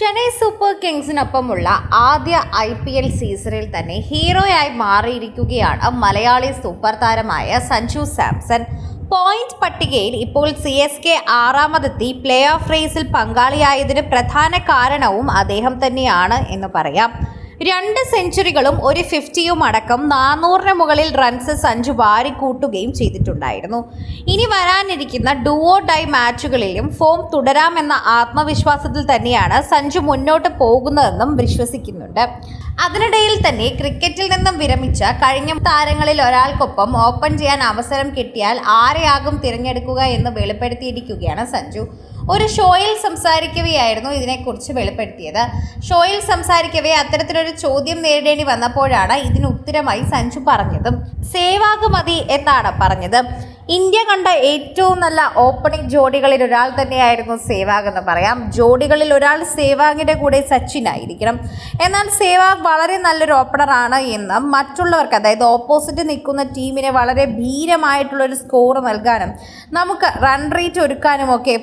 Chennai super കിങ്സിനൊപ്പമുള്ള ആദ്യ IPL സീസണിൽ തന്നെ ഹീറോയായി മാറിയിരിക്കുകയാണ് മലയാളി സൂപ്പർ താരമായ സഞ്ജു സാംസൺ. പോയിന്റ് പട്ടികയിൽ ഇപ്പോൾ CSK ആറാമതെത്തി പ്ലേ ഓഫ് റേസിൽ പങ്കാളിയായതിന് പ്രധാന കാരണവും അദ്ദേഹം തന്നെയാണ് എന്ന് പറയാം. 2 സെഞ്ചുറികളും ഒരു 50യും അടക്കം 400-ന് മുകളിൽ റൺസ് സഞ്ജു വാരിക്കൂട്ടുകയും ചെയ്തിട്ടുണ്ടായിരുന്നു. ഇനി വരാനിരിക്കുന്ന ഡുവോ ഡൈ മാച്ചുകളിലും ഫോം തുടരാമെന്ന ആത്മവിശ്വാസത്തിൽ തന്നെയാണ് സഞ്ജു മുന്നോട്ട് പോകുന്നതെന്നും വിശ്വസിക്കുന്നുണ്ട്. അതിനിടയിൽ തന്നെ ക്രിക്കറ്റിൽ നിന്നും വിരമിച്ച കഴിഞ്ഞ താരങ്ങളിൽ ഒരാൾക്കൊപ്പം ഓപ്പൺ ചെയ്യാൻ അവസരം കിട്ടിയാൽ ആരെയാകും തിരഞ്ഞെടുക്കുക എന്ന് വെളിപ്പെടുത്തിയിരിക്കുകയാണ് സഞ്ജു. ഒരു ഷോയിൽ സംസാരിക്കവെയായിരുന്നു ഇതിനെക്കുറിച്ച് വെളിപ്പെടുത്തിയത്. ഷോയിൽ സംസാരിക്കവേ അത്തരത്തിലൊരു ചോദ്യം നേരിടേണ്ടി വന്നപ്പോഴാണ് ഇതിന് ഉത്തരമായി സഞ്ജു പറഞ്ഞതും സേവാഗ് മതി എന്നാണ് പറഞ്ഞത്. ഇന്ത്യ കണ്ട ഏറ്റവും നല്ല ഓപ്പണിംഗ് ജോഡികളിൽ ഒരാൾ തന്നെയായിരുന്നു സേവാഗ് എന്ന് പറയാം. ജോഡികളിൽ ഒരാൾ സേവാഗിൻ്റെ കൂടെ സച്ചിൻ ആയിരിക്കണം. എന്നാൽ സേവാഗ് വളരെ നല്ലൊരു ഓപ്പണറാണ് എന്ന് മറ്റുള്ളവർക്ക്, അതായത് ഓപ്പോസിറ്റ് നിൽക്കുന്ന ടീമിന് വളരെ ഭീരമായിട്ടുള്ളൊരു സ്കോർ നൽകാനും നമുക്ക് റൺ റേറ്റ് ഒരുക്കാനുമൊക്കെ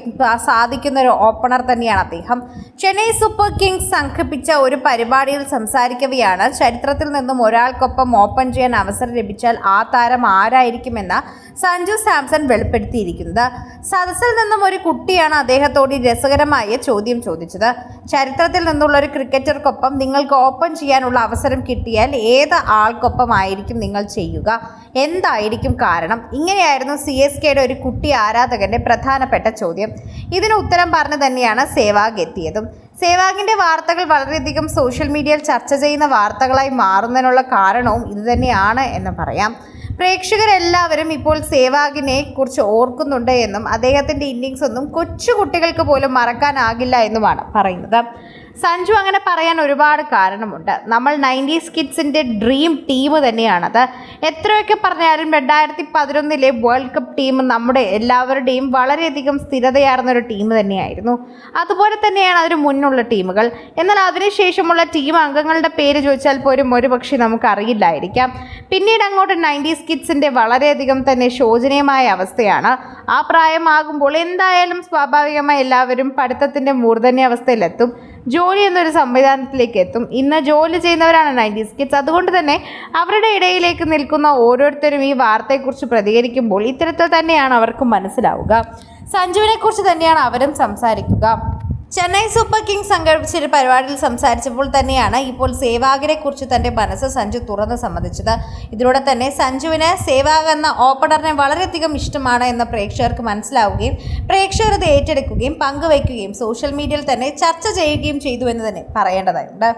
സാധിക്കുന്ന ഒരു ഓപ്പണർ തന്നെയാണ് അദ്ദേഹം. ചെന്നൈ സൂപ്പർ കിങ്സ് സംഘടിപ്പിച്ച ഒരു പരിപാടിയിൽ സംസാരിക്കവെയാണ് ചരിത്രത്തിൽ നിന്നും ഒരാൾക്കൊപ്പം ഓപ്പൺ ചെയ്യാൻ അവസരം ലഭിച്ചാൽ ആ താരം ആരായിരിക്കുമെന്ന് സഞ്ജു സാംസൺ വെളിപ്പെടുത്തിയിരിക്കുന്നത്. സദസ്സിൽ നിന്നും ഒരു കുട്ടിയാണ് അദ്ദേഹത്തോട് രസകരമായ ചോദ്യം ചോദിച്ചത്. ചരിത്രത്തിൽ നിന്നുള്ള ഒരു ക്രിക്കറ്റർക്കൊപ്പം നിങ്ങൾക്ക് ഓപ്പൺ ചെയ്യാനുള്ള അവസരം കിട്ടിയാൽ ഏത് ആൾക്കൊപ്പമായിരിക്കും നിങ്ങൾ ചെയ്യുക, എന്തായിരിക്കും കാരണം? ഇങ്ങനെയായിരുന്നു CSKയുടെ ഒരു കുട്ടി ആരാധകന്റെ പ്രധാനപ്പെട്ട ചോദ്യം. ഇതിന് ഉത്തരം പറഞ്ഞു തന്നെയാണ് സേവാഗ് എത്തിയതും. സേവാഗിൻ്റെ വാർത്തകൾ വളരെയധികം സോഷ്യൽ മീഡിയയിൽ ചർച്ച ചെയ്യുന്ന വാർത്തകളായി മാറുന്നതിനുള്ള കാരണവും ഇതുതന്നെയാണ് എന്ന് പറയാം. പ്രേക്ഷകരെല്ലാവരും ഇപ്പോൾ സേവാഗിനെ കുറിച്ച് ഓർക്കുന്നുണ്ട് എന്നും അദ്ദേഹത്തിൻ്റെ ഇന്നിങ്സ് ഒന്നും കൊച്ചു കുട്ടികൾക്ക് പോലും മറക്കാനാകില്ല എന്നുമാണ് പറയുന്നത്. സഞ്ജു അങ്ങനെ പറയാൻ ഒരുപാട് കാരണമുണ്ട്. നമ്മൾ 90s കിഡ്സിൻ്റെ ഡ്രീം ടീം തന്നെയാണത്. എത്രയൊക്കെ പറഞ്ഞാലും 2011 വേൾഡ് കപ്പ് ടീം നമ്മുടെ എല്ലാവരുടെയും വളരെയധികം സ്ഥിരതയാർന്നൊരു ടീം തന്നെയായിരുന്നു. അതുപോലെ തന്നെയാണ് അതിന് മുന്നുള്ള ടീമുകൾ. എന്നാൽ അതിനുശേഷമുള്ള ടീം അംഗങ്ങളുടെ പേര് ചോദിച്ചാൽ പോലും ഒരുപക്ഷെ നമുക്കറിയില്ലായിരിക്കാം. പിന്നീട് അങ്ങോട്ട് 90s കിഡ്സിൻ്റെ വളരെയധികം തന്നെ ശോചനീയമായ അവസ്ഥയാണ്. ആ പ്രായമാകുമ്പോൾ എന്തായാലും സ്വാഭാവികമായി എല്ലാവരും പഠിത്തത്തിൻ്റെ മൂർധന്യാവസ്ഥയിലെത്തും. ജോലി എന്നൊരു സംവിധാനത്തിലേക്ക് എത്തും. ഇന്ന് ജോലി ചെയ്യുന്നവരാണ് 90s കിഡ്സ്. അതുകൊണ്ട് തന്നെ അവരുടെ ഇടയിലേക്ക് നിൽക്കുന്ന ഓരോരുത്തരും ഈ വാർത്തയെക്കുറിച്ച് പ്രതികരിക്കുമ്പോൾ ഇത്തരത്തിൽ തന്നെയാണ് അവർക്ക് മനസ്സിലാവുക. സഞ്ജുവിനെക്കുറിച്ച് തന്നെയാണ് അവരും സംസാരിക്കുക. ചെന്നൈ സൂപ്പർ കിങ്സ് സംഘടിപ്പിച്ചൊരു പരിപാടിയിൽ സംസാരിച്ചപ്പോൾ തന്നെയാണ് ഇപ്പോൾ സേവാഗിനെ കുറിച്ച് തൻ്റെ മനസ്സ് സഞ്ജു തുറന്ന് സമ്മതിച്ചത്. ഇതിലൂടെ തന്നെ സഞ്ജുവിന് സേവാഗ് എന്ന ഓപ്പണറിനെ വളരെയധികം ഇഷ്ടമാണ് എന്ന് പ്രേക്ഷകർക്ക് മനസ്സിലാവുകയും പ്രേക്ഷകർ ഇത് ഏറ്റെടുക്കുകയും പങ്കുവയ്ക്കുകയും സോഷ്യൽ മീഡിയയിൽ തന്നെ ചർച്ച ചെയ്യുകയും ചെയ്തു എന്ന് തന്നെ പറയേണ്ടതുണ്ട്.